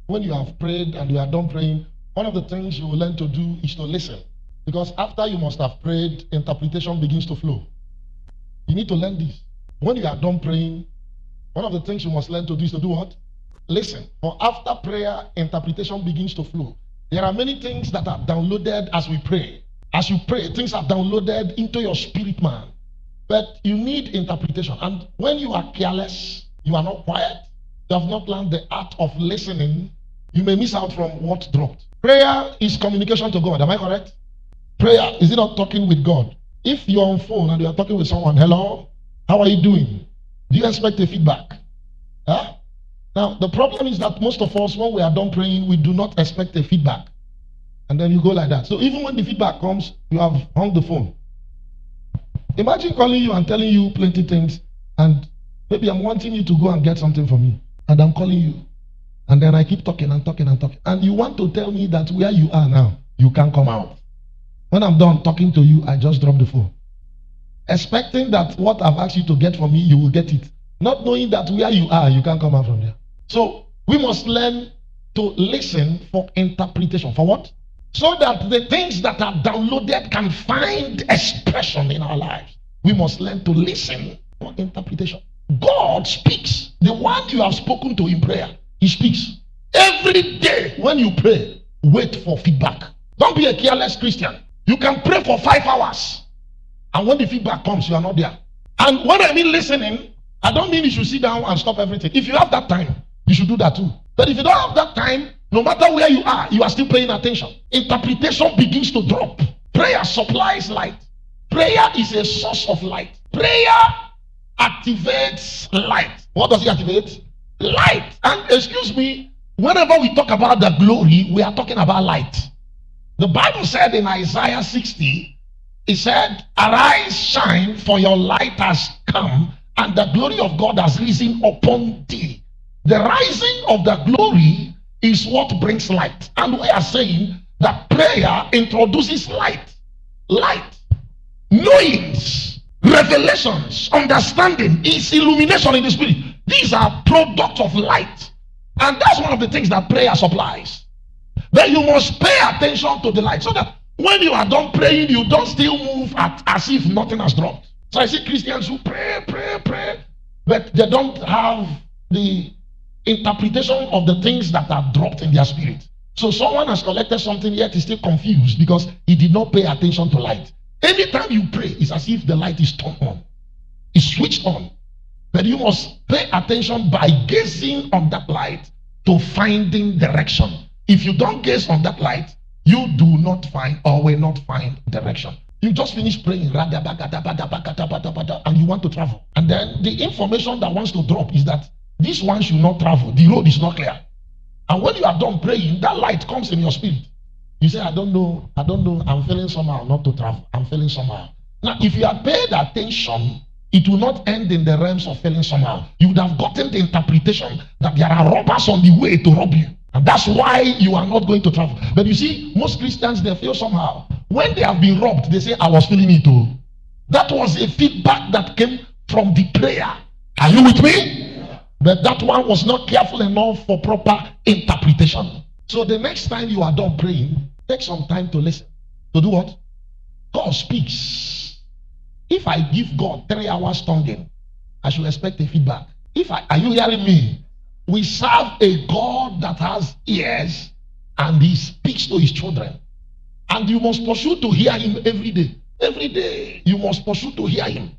when you have prayed and you are done praying, one of the things you will learn to do is to listen. Because after you must have prayed, interpretation begins to flow. You need to learn this. When you are done praying, one of the things you must learn to do is to do what? Listen. For after prayer, interpretation begins to flow. There are many things that are downloaded as we pray. As you pray, things are downloaded into your spirit man. But you need interpretation. And when you are careless, you are not quiet, you have not learned the art of listening, you may miss out from what dropped. Prayer is communication to God. Am I correct? Prayer, is it not talking with God? If you're on phone and you are talking with someone, hello, how are you doing? Do you expect a feedback? Huh? Now, the problem is that most of us, when we are done praying, we do not expect a feedback. And then you go like that. So even when the feedback comes, you have hung the phone. Imagine calling you and telling you plenty things, and maybe I'm wanting you to go and get something for me, and I'm calling you. And then I keep talking and talking and talking. And you want to tell me that where you are now, you can't come out. When I'm done talking to you, I just drop the phone. Expecting that what I've asked you to get from me, you will get it. Not knowing that where you are, you can't come out from there. So we must learn to listen for interpretation. For what? So that the things that are downloaded can find expression in our lives. We must learn to listen for interpretation. God speaks. The one you have spoken to in prayer, he speaks. Every day when you pray, wait for feedback. Don't be a careless Christian. You can pray for 5 hours, and when the feedback comes, you are not there. And when I mean listening, I don't mean you should sit down and stop everything. If you have that time, you should do that too. But if you don't have that time, no matter where you are still paying attention. Interpretation begins to drop. Prayer supplies light. Prayer is a source of light. Prayer activates light. What does it activate? Light. And excuse me, whenever we talk about the glory, we are talking about light. The Bible said in Isaiah 60, it said, arise, shine, for your light has come, and the glory of God has risen upon thee. The rising of the glory is what brings light. And we are saying that prayer introduces light. Light. Knowings, revelations, understanding is illumination in the spirit. These are products of light. And that's one of the things that prayer supplies. But you must pay attention to the light, so that when you are done praying, you don't still move as if nothing has dropped. So I see Christians who pray, but they don't have the interpretation of the things that are dropped in their spirit. So someone has collected something, yet is still confused because he did not pay attention to light. Anytime you pray, it's as if the light is turned on. It's switched on. But you must pay attention by gazing on that light to finding direction. If you don't gaze on that light, you do not find or will not find direction. You just finish praying and you want to travel. And then the information that wants to drop is that this one should not travel. The road is not clear. And when you are done praying, that light comes in your spirit. You say, I don't know. I'm feeling somehow not to travel. I'm feeling somehow. Now, if you had paid attention, it will not end in the realms of feeling somehow. You would have gotten the interpretation that there are robbers on the way to rob you. And that's why you are not going to travel. But you see, most Christians, they feel somehow. When they have been robbed, they say, I was feeling it too. That was a feedback that came from the prayer. Are you with me? But that one was not careful enough for proper interpretation. So the next time you are done praying, take some time to listen. To do what? God speaks. If I give God 3 hours tonguing, I should expect a feedback. Are you hearing me? We serve a God that has ears and he speaks to his children. And you must pursue to hear him every day. Every day you must pursue to hear him.